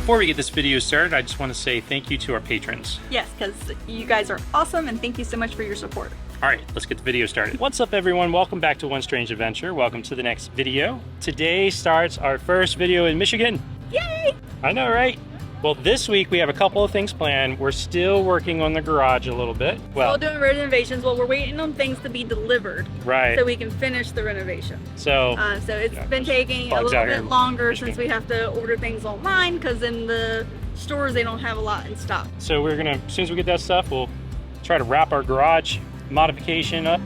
Before we get this video started, I just want to say thank you to our patrons. Yes, because you guys are awesome and thank you so much for your support. All right, let's get the video started. What's up, everyone? Welcome back to One Strange Adventure. Welcome to the next video. Today starts our first video in Michigan. Yay! I know, right? Well, this week we have a couple of things planned. We're still working on the garage a little bit. Well, still doing renovations. Well, we're waiting on things to be delivered. Right. So we can finish the renovation. So it's been taking a little bit longer since we have to order things online because in the stores they don't have a lot in stock. So we're gonna, as soon as we get that stuff, we'll try to wrap our garage modification up.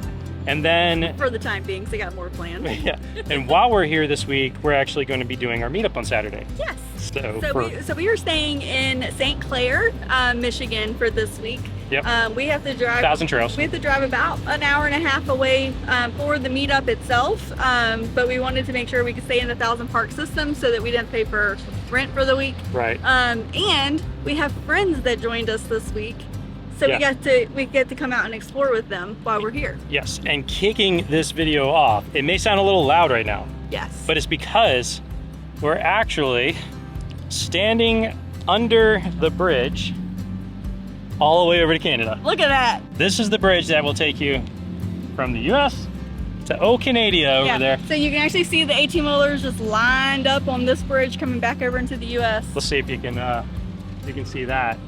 And then for the time being, because I got more planned. Yeah. And while we're here this week, we're actually going to be doing our meetup on Saturday. Yes. So we are staying in St Clair, Michigan for this week. Yep. We have to drive 1,000 trails. We have to drive about an hour and a half away for the meetup itself. But we wanted to make sure we could stay in the 1,000 park system so that we didn't pay for rent for the week. Right. And we have friends that joined us this week. So yeah. we get to come out and explore with them while we're here. Yes, and kicking this video off, it may sound a little loud right now. Yes. But it's because we're actually standing under the bridge all the way over to Canada. Look at that. This is the bridge that will take you from the US to Canada over there. So you can actually see the 18-wheelers just lined up on this bridge coming back over into the US. Let's see if you can see that.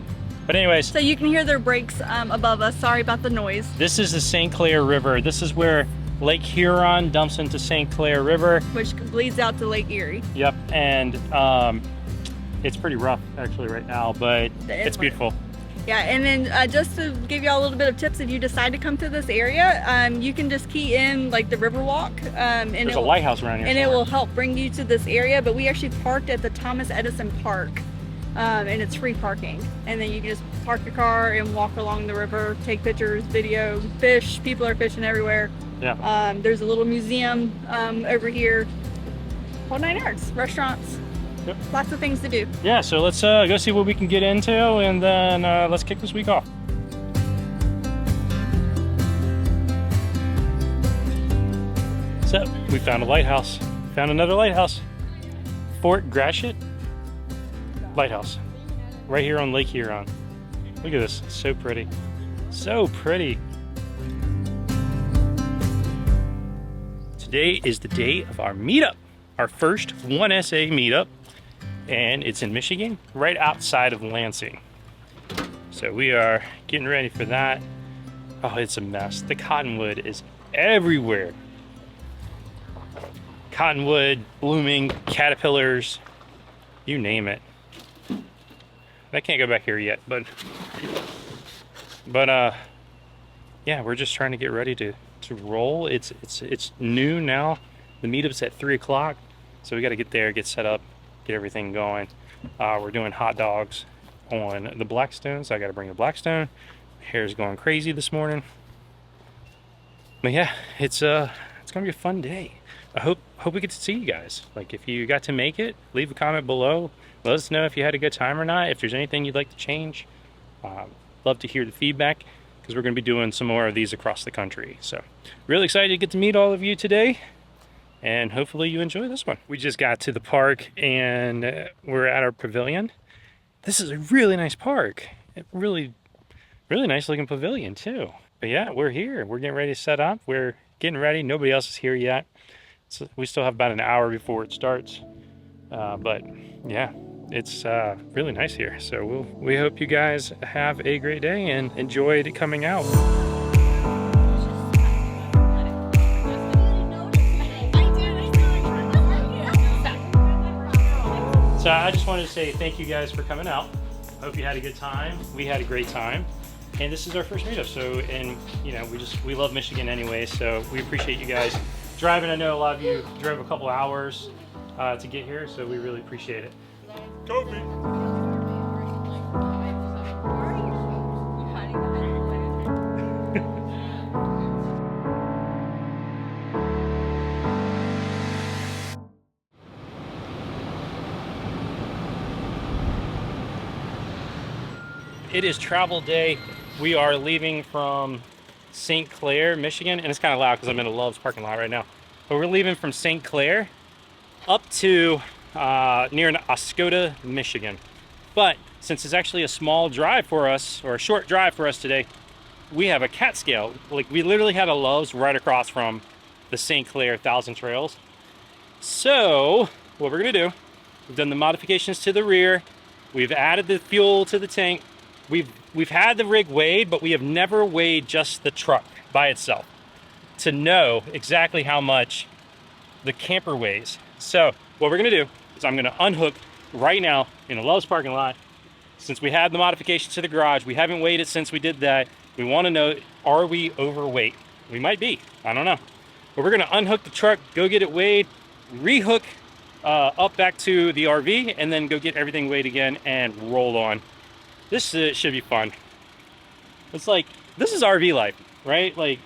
But anyways, so you can hear their brakes above us. Sorry about the noise. This is the St Clair River. This is where Lake Huron dumps into St Clair River, which bleeds out to Lake Erie. Yep, and it's pretty rough actually right now, but it's beautiful. Yeah, and then just to give y'all a little bit of tips, if you decide to come to this area, you can just key in like the Riverwalk. And there's a lighthouse around here. And it will help bring you to this area, but we actually parked at the Thomas Edison Park. And it's free parking, and then you can just park your car and walk along the river, take pictures, video, fish. People are fishing everywhere. Yeah. There's a little museum over here. Whole 9 yards. Restaurants. Yep. Lots of things to do. Yeah. So let's go see what we can get into, and then let's kick this week off. So we found a lighthouse. Found another lighthouse. Fort Gratiot Lighthouse, right here on Lake Huron. Look at this, it's so pretty. So pretty. Today is the day of our meetup, our first 1SA meetup, and it's in Michigan, right outside of Lansing. So we are getting ready for that. Oh, it's a mess. The cottonwood is everywhere. Cottonwood, blooming, caterpillars, you name it. I can't go back here yet, but yeah, we're just trying to get ready to roll. It's noon now. The meetup's at 3 o'clock, so we got to get there, get set up, get everything going. We're doing hot dogs on the Blackstone, so I got to bring the Blackstone. My hair's going crazy this morning, but yeah, it's gonna be a fun day. I hope we get to see you guys. Like, if you got to make it, leave a comment below. Let us know if you had a good time or not, if there's anything you'd like to change. Love to hear the feedback, because we're going to be doing some more of these across the country. So really excited to get to meet all of you today, and hopefully you enjoy this one. We just got to the park, and we're at our pavilion. This is a really nice park. Really nice looking pavilion too. But yeah, we're here. We're getting ready to set up. We're getting ready. Nobody else is here yet. So we still have about an hour before it starts. But yeah, it's really nice here. So we hope you guys have a great day and enjoyed coming out. So I just wanted to say thank you guys for coming out. Hope you had a good time. We had a great time. And this is our first meetup. So, and you know, we love Michigan anyway, so we appreciate you guys driving. I know a lot of you drove a couple hours to get here, so we really appreciate it. Kobe. It is travel day. We are leaving from St Clair, Michigan, and it's kind of loud because I'm in a Love's parking lot right now. But we're leaving from St Clair up to near Oscoda, Michigan. But since it's actually a small drive for us, or a short drive for us today, we have a cat scale. Like, we literally had a Love's right across from the St Clair 1,000 Trails. So what we're gonna do, we've done the modifications to the rear, we've added the fuel to the tank, we've had the rig weighed, but we have never weighed just the truck by itself to know exactly how much the camper weighs. So what we're gonna do is I'm gonna unhook right now in a Love's parking lot. Since we had the modifications to the garage, we haven't weighed it since we did that. We want to know, are we overweight? We might be, I don't know. But we're gonna unhook the truck, go get it weighed, rehook up back to the RV, and then go get everything weighed again and roll on. This should be fun. It's like, this is RV life, right? Like,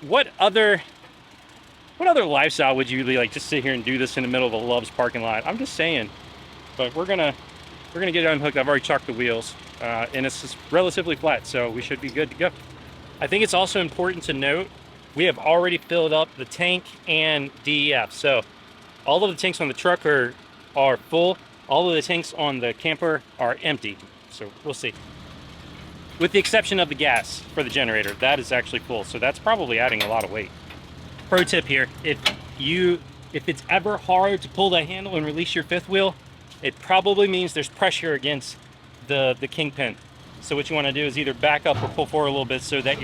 what other lifestyle would you like, just sit here and do this in the middle of a Love's parking lot? I'm just saying. But we're gonna get it unhooked. I've already chalked the wheels, and it's just relatively flat, so we should be good to go. I think it's also important to note, we have already filled up the tank and DEF. So all of the tanks on the truck are full. All of the tanks on the camper are empty. So we'll see. With the exception of the gas for the generator, that is actually full. So that's probably adding a lot of weight. Pro tip here, if it's ever hard to pull that handle and release your fifth wheel, it probably means there's pressure against the kingpin. So what you want to do is either back up or pull forward a little bit so that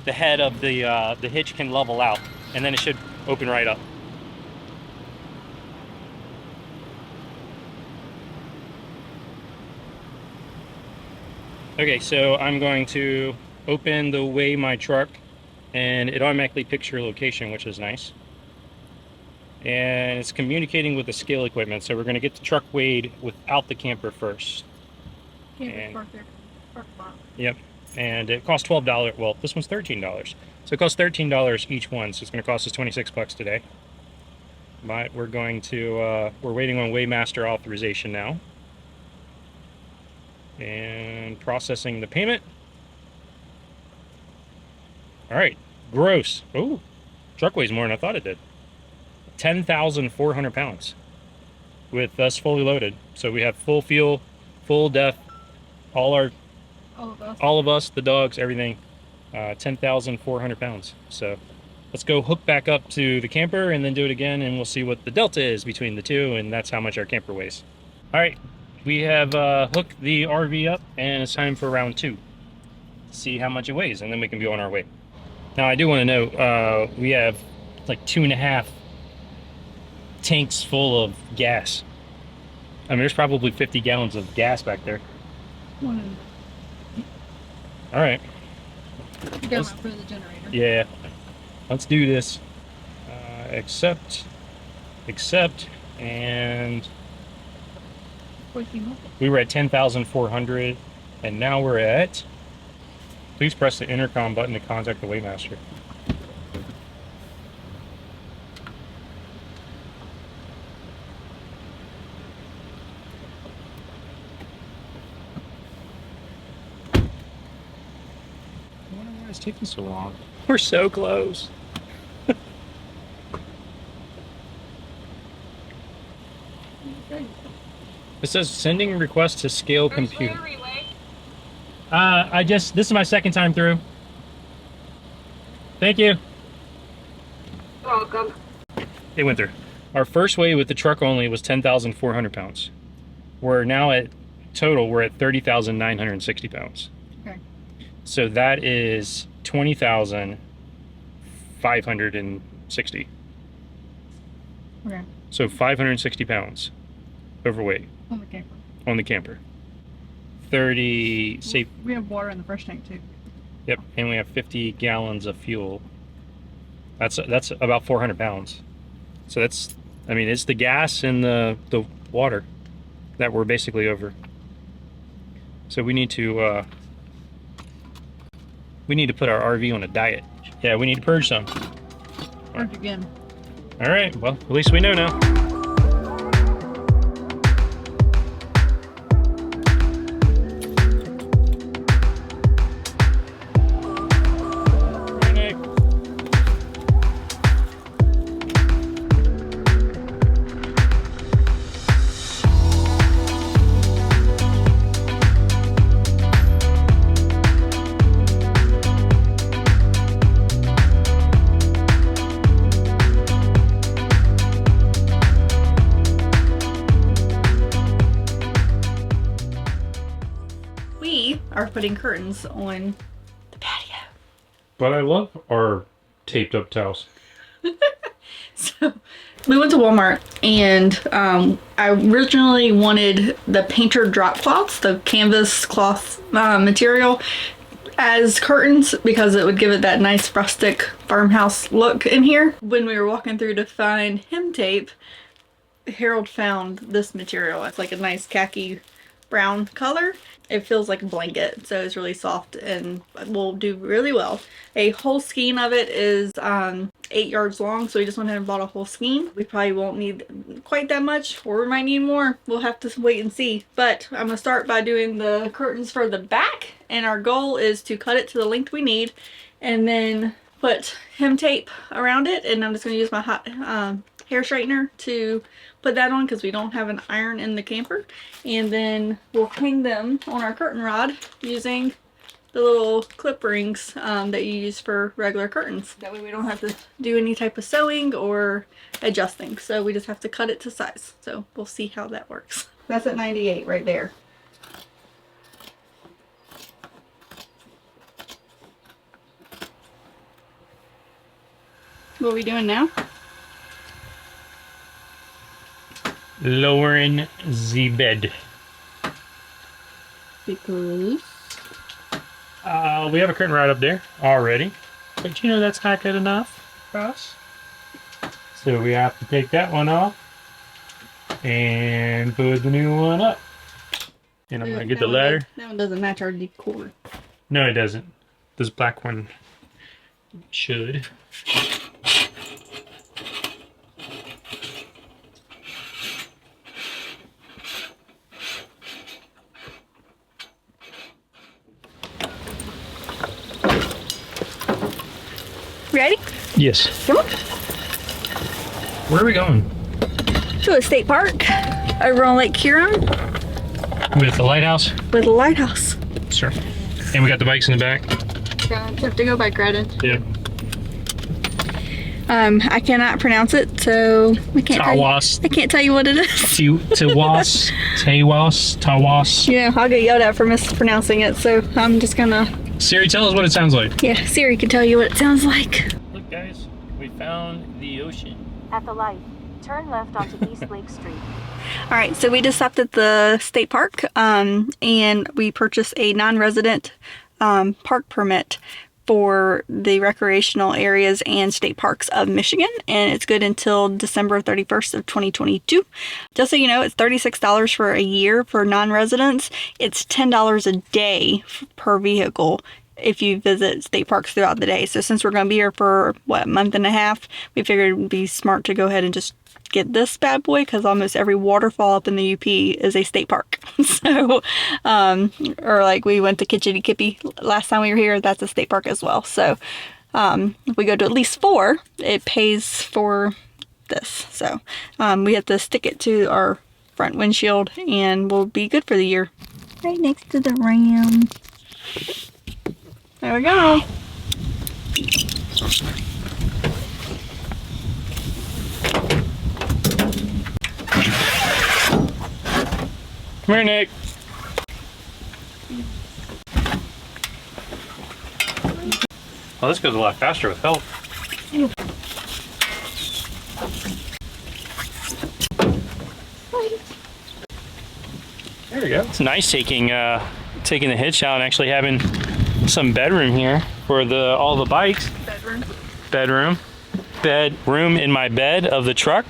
the head of the hitch can level out, and then it should open right up. Okay, so I'm going to open the Weigh My Truck, and it automatically picks your location, which is nice. And it's communicating with the scale equipment, so we're going to get the truck weighed without the camper first. Yep, and it costs $12. Well, this one's $13, so it costs $13 each one. So it's going to cost us $26 today. But we're going to we're waiting on Weighmaster authorization now, and processing the payment. All right, gross. Oh, truck weighs more than I thought it did. 10,400 pounds with us fully loaded. So we have full fuel, full def, all of us, the dogs, everything. 10,400 pounds. So let's go hook back up to the camper and then do it again, and we'll see what the delta is between the two, and that's how much our camper weighs. All right, we have hooked the RV up, and it's time for round 2. See how much it weighs, and then we can be on our way. Now I do want to note, we have like 2.5 tanks full of gas. I mean, there's probably 50 gallons of gas back there. All right. You got for the generator. Yeah. Let's do this. Accept, and we were at 10,400, and now we're at. Please press the intercom button to contact the Weighmaster. It's taking so long. We're so close. It says sending request to scale computer. This is my second time through. Thank you. You're welcome. It went through. Our first weigh with the truck only was 10,400 pounds. We're now at total, we're at 30,960 pounds. Okay. So that is 20,560. Okay. So 560 pounds overweight On the camper. on the camper. 30, say, We have water in the first tank too. yep, and we have 50 gallons of fuel. That's about 400 pounds. So that's, I mean, it's the gas and the water that we're basically over. So we need to put our RV on a diet. Yeah, we need to purge some. Purge again. All right, well, at least we know now. putting curtains on the patio. But I love our taped up towels. So we went to Walmart and I originally wanted the painter drop cloths, the canvas cloth material, as curtains because it would give it that nice rustic farmhouse look in here. When we were walking through to find hem tape, Harold found this material. It's like a nice khaki brown color. It feels like a blanket, so it's really soft and will do really well. A whole skein of it is 8 yards long, so we just went ahead and bought a whole skein. We probably won't need quite that much, or we might need more. We'll have to wait and see. But I'm gonna start by doing the curtains for the back, and our goal is to cut it to the length we need and then put hem tape around it. And I'm just gonna use my hot hair straightener to put that on because we don't have an iron in the camper. And then we'll hang them on our curtain rod using the little clip rings that you use for regular curtains. That way we don't have to do any type of sewing or adjusting. So we just have to cut it to size. So we'll see how that works. That's at 98 right there. What are we doing now? Lowering the bed. Because We have a curtain rod up there already, but you know that's not good enough for us. So we have to take that one off and put the new one up. And I'm gonna get the ladder. That one doesn't match our decor. No, it doesn't. This black one should. Ready? Yes. Come on. Where are we going? To a state park over on Lake Huron With the lighthouse? with a lighthouse. Sure. And we got the bikes in the back? Yeah, you have to go bike riding. Yep. I cannot pronounce it, so I can't Tawas. I can't tell you what it is. Tawas. Yeah, I'll get yelled at for mispronouncing it, so I'm just gonna... Siri, tell us what it sounds like. Yeah, Siri can tell you what it sounds like. Look, guys, we found the ocean. At the light, turn left onto East Lake Street. Alright, so we just stopped at the state park, and we purchased a non-resident park permit for the recreational areas and state parks of Michigan, and it's good until December 31st of 2022. Just so you know, it's $36 for a year for non-residents. It's $10 a day per vehicle if you visit state parks throughout the day. So since we're going to be here for, what, a month and a half, we figured it would be smart to go ahead and just get this bad boy, because almost every waterfall up in the UP is a state park. So, or like we went to Kitchity Kippy last time we were here, that's a state park as well. So, if we go to at least 4, it pays for this. So, we have to stick it to our front windshield and we'll be good for the year. Right next to the ram. There we go. Come here, Nick. Well, this goes a lot faster with help. There we go. It's nice taking the hitch out and actually having some bedroom here for all the bikes. Bedroom in my bed of the truck.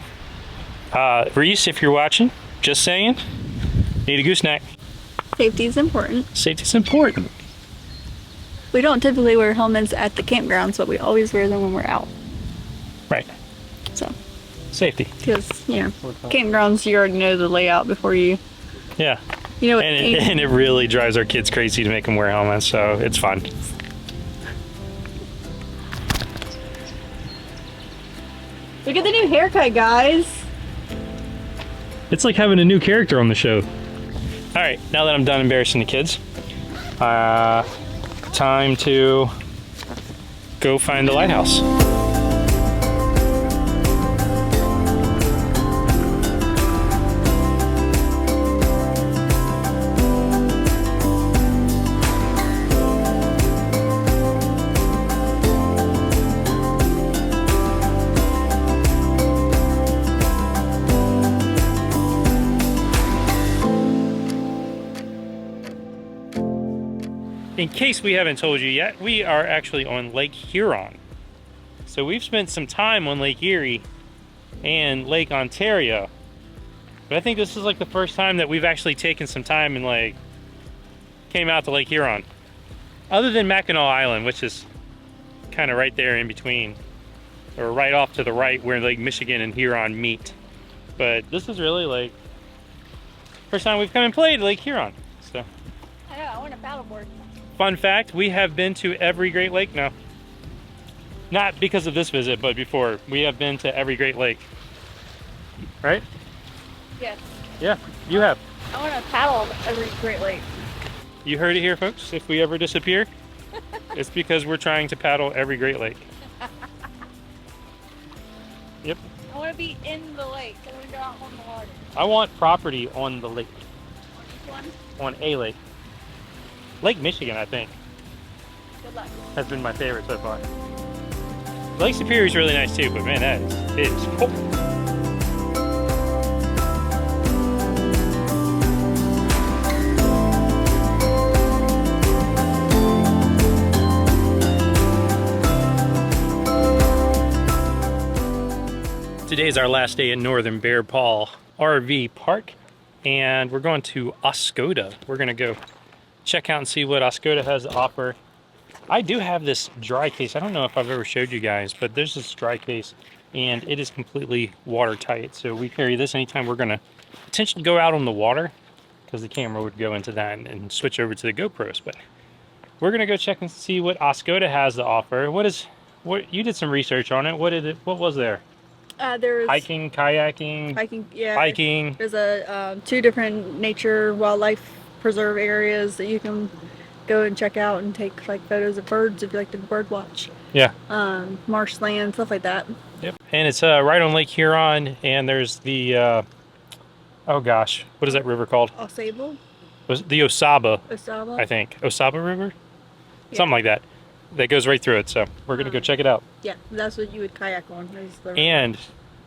Reese, if you're watching, just saying. Need a gooseneck. Safety is important. Safety's important. We don't typically wear helmets at the campgrounds, but we always wear them when we're out. Right. So, Safety. because, you know, campgrounds, you already know the layout before you... Yeah. You know what? And it really drives our kids crazy to make them wear helmets, so it's fun. Look at the new haircut, guys. It's like having a new character on the show. All right, now that I'm done embarrassing the kids, time to go find the lighthouse. in case we haven't told you yet, we are actually on Lake Huron. So we've spent some time on Lake Erie and Lake Ontario. But I think this is like the first time that we've actually taken some time and like came out to Lake Huron. Other than Mackinac Island, which is kind of right there in between, or right off to the right where Lake Michigan and Huron meet. But this is really like first time we've come and played Lake Huron. So I know, I want a paddleboard. fun fact, we have been to every Great Lake now. Not because of this visit, but before. We have been to every Great Lake. Right? Yes. Yeah, you have. I want to paddle every Great Lake. You heard it here, folks. If we ever disappear, it's because we're trying to paddle every Great Lake. Yep. I want to be in the lake. I want to go out on the water. I want property on the lake. Which one? On a lake. Lake Michigan, I think, Good luck. has been my favorite so far. Lake Superior is really nice too, but man, that is oh. Today is our last day in Northern Bear Paw RV Park, and we're going to Oscoda. We're gonna go check out and see what Oscoda has to offer. I do have this dry case. I don't know if I've ever showed you guys, but there's this dry case, and it is completely watertight. So we carry this anytime we're gonna potentially go out on the water, because the camera would go into that and switch over to the GoPros. But we're gonna go check and see what Oscoda has to offer. What you did some research on it. What was there? There's Hiking, kayaking, yeah. biking. There's a 2 different nature wildlife preserve areas that you can go and check out and take like photos of birds if you like to bird watch. Yeah. Marshland, stuff like that. Yep. And it's right on Lake Huron, and there's the oh gosh, what is that river called? Osable? Was the Osaba, Osaba? I think. Osaba River? Yeah. Something like that. That goes right through it, so we're gonna go check it out. Yeah, that's what you would kayak on. And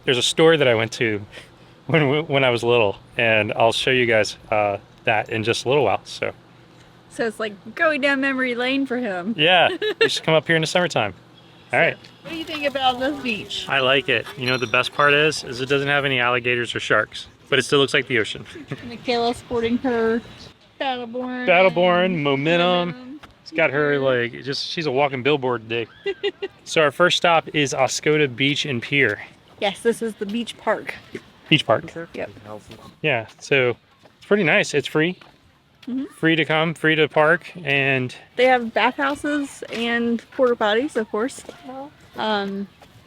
there's a store that I went to when I was little, and I'll show you guys that in just a little while. So it's like going down memory lane for him. yeah, you should come up here in the summertime. All right. What do you think about this beach? I like it. You know what the best part is it doesn't have any alligators or sharks, but it still looks like the ocean. Michaela sporting her paddleboard. Paddleboard, momentum. It's got her like she's a walking billboard today. So our first stop is Oscoda Beach and Pier. Yes, this is the beach park. Beach park. Yep. Yeah, so it's pretty nice. It's free. Free to come, free to park, and They have bathhouses and porta potties, of course.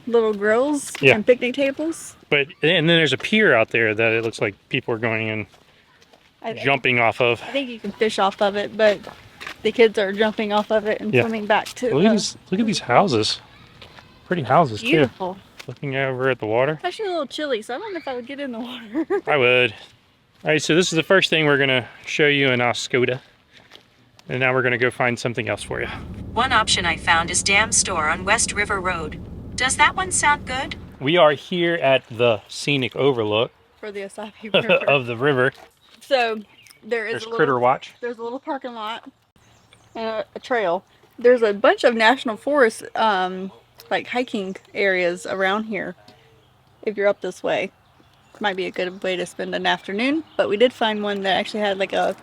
Little grills Yeah. and picnic tables. and then there's a pier out there that it looks like people are going and jumping off of. I think you can fish off of it, but the kids are jumping off of it and Yeah. swimming back to Look at these houses. Pretty houses beautiful. too. Looking over at the water. It's actually a little chilly, so I don't know if I would get in the water. I would. All right, so this is the first thing we're gonna show you in Oscoda, and now we're gonna go find something else for you. One option I found is Dam Store on West River Road. Does that one sound good? We are here at the scenic overlook For the Osapi River. of the river. So there is There's a little, Critter Watch. There's a little parking lot and a trail. There's a bunch of national forest like hiking areas around here. If you're up this way, might be a good way to spend an afternoon. But we did find one that actually had like a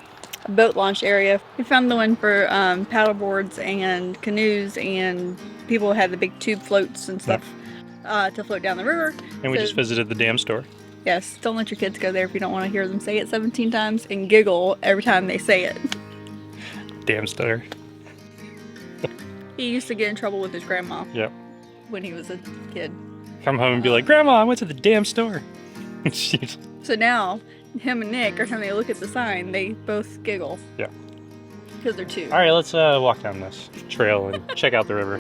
boat launch area. We found the one for paddle boards and canoes, and people had the big tube floats and stuff to float down the river. And we So- just visited the dam store. Yes, don't let your kids go there if you don't want to hear them say it 17 times and giggle every time they say it. Dam store. He used to get in trouble with his grandma Yep. when he was a kid. Come home and be like, Grandma, I went to the damn store. She's- So now, him and Nick, every time they look at the sign, they both giggle. Yeah. Because they're 2. All right, let's walk down this trail and check out the river.